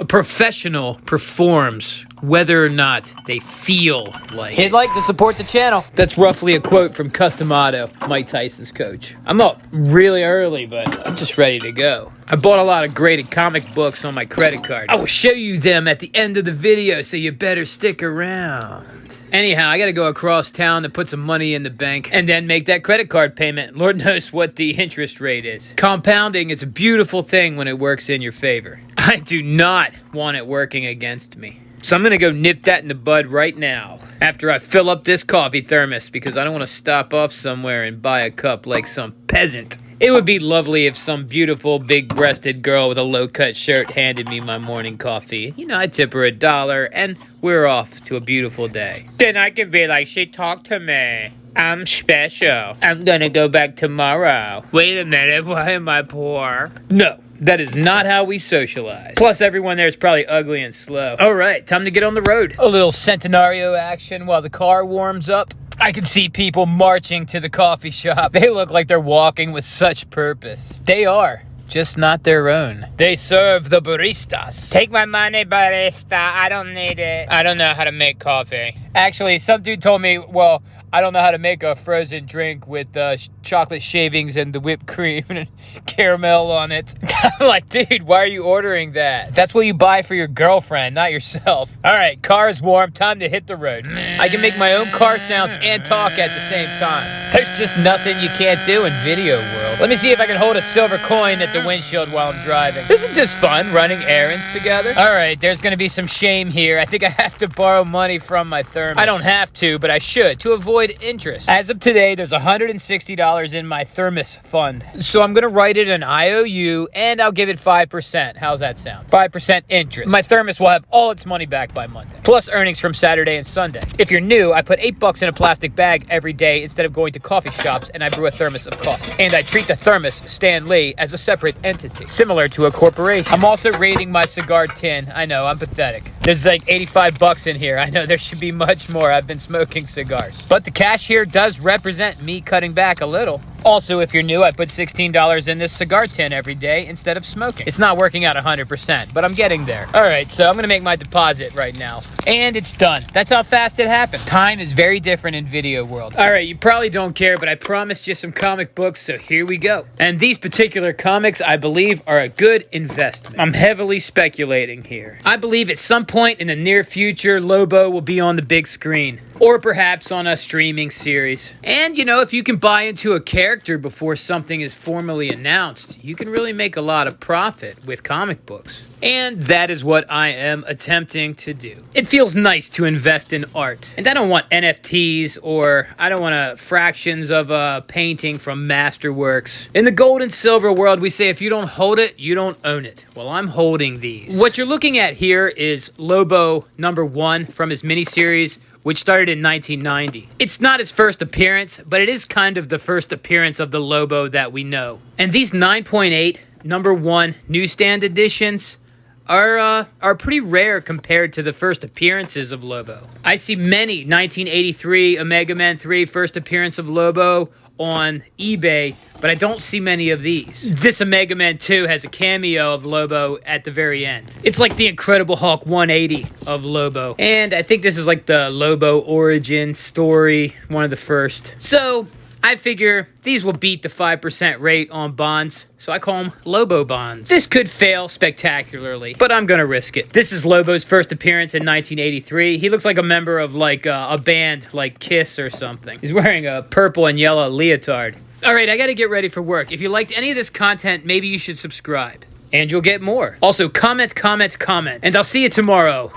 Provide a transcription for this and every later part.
A professional performs whether or not they feel like Hit like to support the channel. That's roughly a quote from Custom Auto, Mike Tyson's coach. I'm up really early, but I'm just ready to go. I bought a lot of graded comic books on my credit card. I will show you them at the end of the video, so you better stick around. Anyhow, I gotta go across town to put some money in the bank and then make that credit card payment. Lord knows what the interest rate is. Compounding is a beautiful thing when it works in your favor. I do not want it working against me. So I'm gonna go nip that in the bud right now after I fill up this coffee thermos, because I don't want to stop off somewhere and buy a cup like some peasant. It would be lovely if some beautiful, big-breasted girl with a low-cut shirt handed me my morning coffee. You know, I'd tip her $1, and we're off to a beautiful day. Then I can be like, she talked to me. I'm special. I'm gonna go back tomorrow. Wait a minute, why am I poor? No, that is not how we socialize. Plus, everyone there is probably ugly and slow. All right, time to get on the road. A little Centenario action while the car warms up. I can see people marching to the coffee shop. They look like they're walking with such purpose. They are, just not their own. They serve the baristas. Take my money, barista. I don't need it. I don't know how to make coffee. Actually, some dude told me, well, I don't know how to make a frozen drink with chocolate shavings and the whipped cream and caramel on it. I'm like, dude, why are you ordering that? That's what you buy for your girlfriend, not yourself. All right, car is warm. Time to hit the road. I can make my own car sounds and talk at the same time. There's just nothing you can't do in video world. Let me see if I can hold a silver coin at the windshield while I'm driving. Isn't this fun, running errands together? All right, there's gonna be some shame here. I think I have to borrow money from my thermos. I don't have to, but I should, to avoid interest. As of today, there's $160 in my thermos fund. So I'm gonna write it an IOU and I'll give it 5%. How's that sound? 5% interest. My thermos will have all its money back by Monday, plus earnings from Saturday and Sunday. If you're new, I put $8 in a plastic bag every day instead of going to coffee shops, and I brew a thermos of coffee. And I treat the thermos, Stan Lee, as a separate entity, similar to a corporation. I'm also rating my cigar tin. I know, I'm pathetic. There's like $85 in here. I know there should be much more. I've been smoking cigars. But the cash here does represent me cutting back a little. Also, if you're new, I put $16 in this cigar tin every day instead of smoking. It's not working out 100%, but I'm getting there. All right, so I'm gonna make my deposit right now. And it's done. That's how fast it happened. Time is very different in video world. All right, you probably don't care, but I promised you some comic books, so here we go. And these particular comics, I believe, are a good investment. I'm heavily speculating here. I believe at some point in the near future, Lobo will be on the big screen. Or perhaps on a streaming series. And, you know, if you can buy into a character before something is formally announced, you can really make a lot of profit with comic books. And that is what I am attempting to do. It feels nice to invest in art. And I don't want NFTs, or I don't want fractions of a painting from Masterworks. In the gold and silver world, we say if you don't hold it, you don't own it. Well, I'm holding these. What you're looking at here is Lobo #1 from his miniseries, which started in 1990. It's not his first appearance, but it is kind of the first appearance of the Lobo that we know. And these 9.8 #1 newsstand editions are pretty rare compared to the first appearances of Lobo. I see many 1983 Omega Man 3 first appearance of Lobo on eBay, but I don't see many of these. This Omega Man 2 has a cameo of Lobo at the very end. It's like the Incredible Hulk 180 of Lobo. And I think this is like the Lobo origin story, one of the first. So I figure these will beat the 5% rate on bonds, so I call them Lobo bonds. This could fail spectacularly, but I'm gonna risk it. This is Lobo's first appearance in 1983. He looks like a member of like a band like Kiss or something. He's wearing a purple and yellow leotard. All right, I gotta get ready for work. If you liked any of this content, maybe you should subscribe, and you'll get more. Also, comment, and I'll see you tomorrow.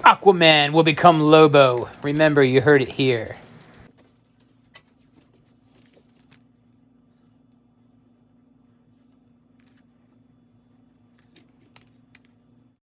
Aquaman will become Lobo. Remember, you heard it here.